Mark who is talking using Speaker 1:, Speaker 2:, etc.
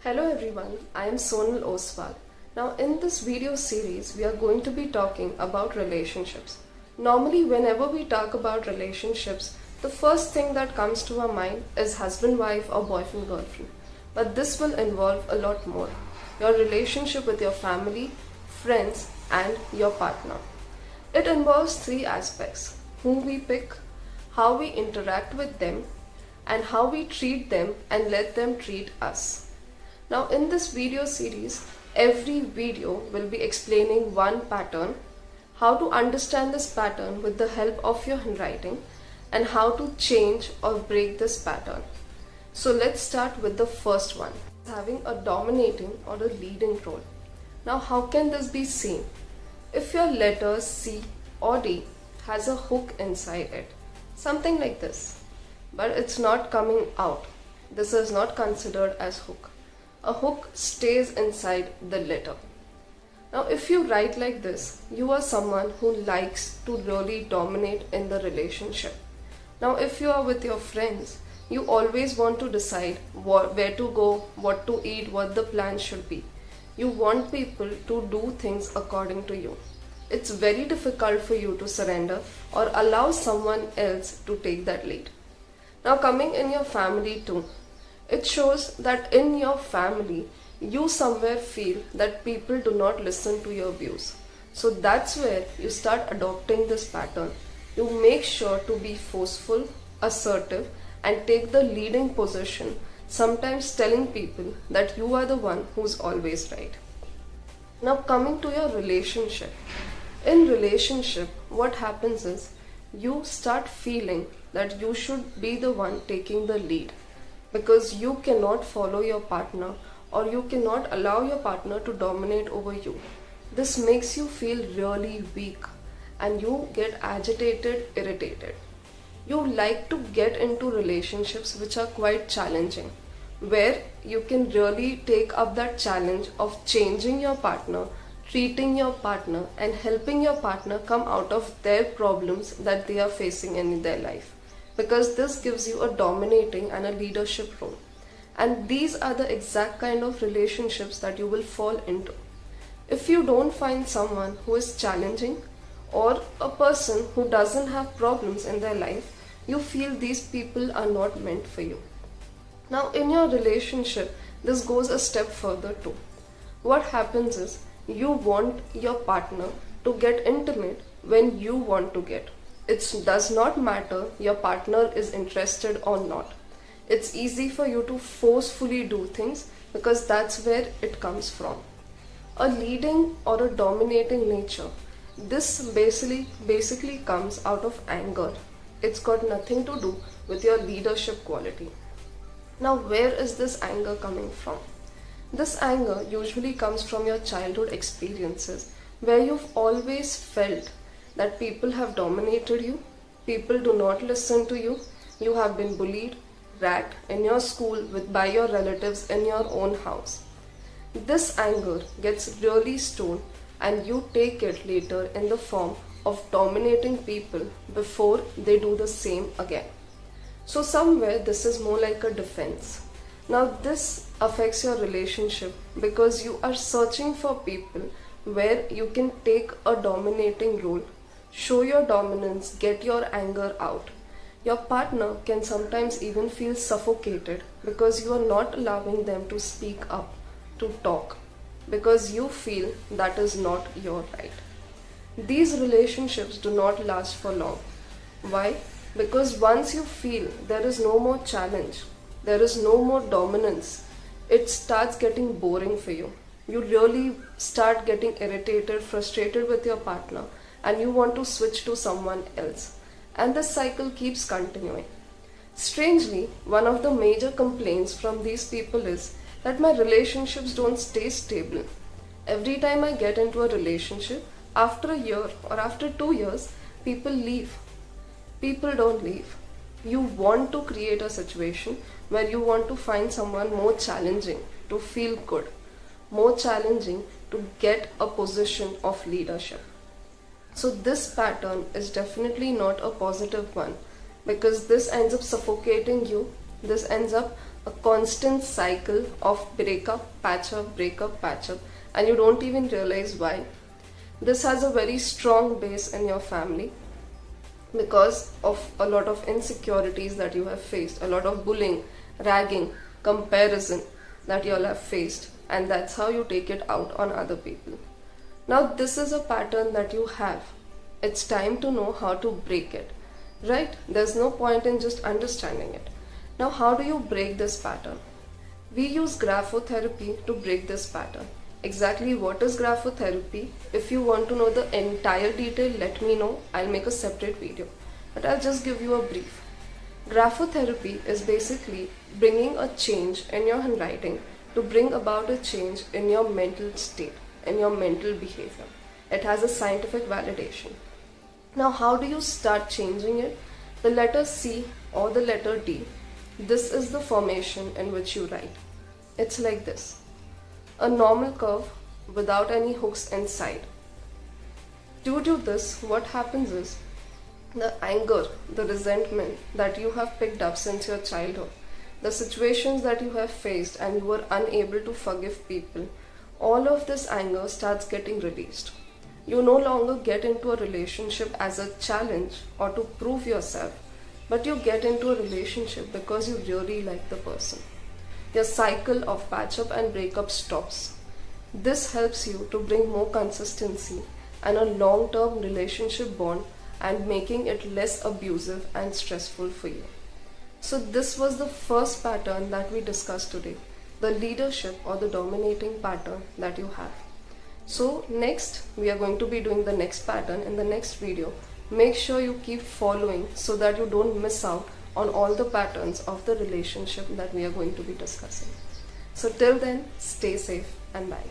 Speaker 1: Hello everyone, I am Sonal Oswal. Now in this video series, we are going to be talking about relationships. Normally whenever we talk about relationships, the first thing that comes to our mind is husband-wife or boyfriend-girlfriend. But this will involve a lot more. Your relationship with your family, friends and your partner. It involves three aspects: whom we pick, how we interact with them, and how we treat them and let them treat us. Now in this video series, every video will be explaining one pattern, how to understand this pattern with the help of your handwriting, and how to change or break this pattern. So let's start with the first one, having a dominating or a leading role. Now how can this be seen? If your letters C or D has a hook inside it, something like this, but it's not coming out, this is not considered as hook. A hook stays inside the letter. Now if you write like this, you are someone who likes to really dominate in the relationship. Now if you are with your friends, you always want to decide where to go, what to eat, what the plan should be. You want people to do things according to you. It's very difficult for you to surrender or allow someone else to take that lead. Now coming in your family too, it shows that in your family, you somewhere feel that people do not listen to your views. So that's where you start adopting this pattern. You make sure to be forceful, assertive, and take the leading position, sometimes telling people that you are the one who's always right. Now coming to your relationship. In relationship, what happens is you start feeling that you should be the one taking the lead, because you cannot follow your partner or you cannot allow your partner to dominate over you. This makes you feel really weak and you get agitated, irritated. You like to get into relationships which are quite challenging, where you can really take up that challenge of changing your partner, treating your partner and helping your partner come out of their problems that they are facing in their life. Because this gives you a dominating and a leadership role. And these are the exact kind of relationships that you will fall into. If you don't find someone who is challenging or a person who doesn't have problems in their life, you feel these people are not meant for you. Now in your relationship, this goes a step further too. What happens is you want your partner to get intimate when you want to get. It does not matter your partner is interested or not. It's easy for you to forcefully do things because that's where it comes from. A leading or a dominating nature, this basically comes out of anger. It's got nothing to do with your leadership quality. Now where is this anger coming from? This anger usually comes from your childhood experiences where you've always felt that people have dominated you, people do not listen to you, you have been bullied, ragged in your school by your relatives in your own house. This anger gets really stored and you take it later in the form of dominating people before they do the same again. So somewhere this is more like a defense. Now this affects your relationship because you are searching for people where you can take a dominating role, show your dominance, get your anger out. Your partner can sometimes even feel suffocated because you are not allowing them to speak up, to talk, because you feel that is not your right. These relationships do not last for long. Why? Because once you feel there is no more challenge, there is no more dominance, it starts getting boring for you. You really start getting irritated, frustrated with your partner, and you want to switch to someone else. And this cycle keeps continuing. Strangely, one of the major complaints from these people is that my relationships don't stay stable. Every time I get into a relationship, after a year or after 2 years, people leave. People don't leave. You want to create a situation where you want to find someone more challenging to feel good, more challenging to get a position of leadership. So this pattern is definitely not a positive one because this ends up suffocating you This ends up a constant cycle of breakup, patch up, and you don't even realize why. This has a very strong base in your family because of a lot of insecurities that you have faced, a lot of bullying, ragging, comparison that you all have faced, and that's how you take it out on other people. Now, this is a pattern that you have. It's time to know how to break it, right? There's no point in just understanding it. Now, how do you break this pattern? We use graphotherapy to break this pattern. Exactly what is graphotherapy? If you want to know the entire detail, let me know. I'll make a separate video, but I'll just give you a brief. Graphotherapy is basically bringing a change in your handwriting to bring about a change in your mental state, in your mental behavior. It has a scientific validation. Now, how do you start changing it? The letter C or the letter D. This is the formation in which you write. It's like this. A normal curve without any hooks inside. Due to this, what happens is the anger, the resentment that you have picked up since your childhood, the situations that you have faced and you were unable to forgive people, all of this anger starts getting released. You no longer get into a relationship as a challenge or to prove yourself, but you get into a relationship because you really like the person. Your cycle of patch up and breakup stops. This helps you to bring more consistency and a long-term relationship bond and making it less abusive and stressful for you. So this was the first pattern that we discussed today, the leadership or the dominating pattern that you have. So next, we are going to be doing the next pattern in the next video. Make sure you keep following so that you don't miss out on all the patterns of the relationship that we are going to be discussing. So till then, stay safe and bye.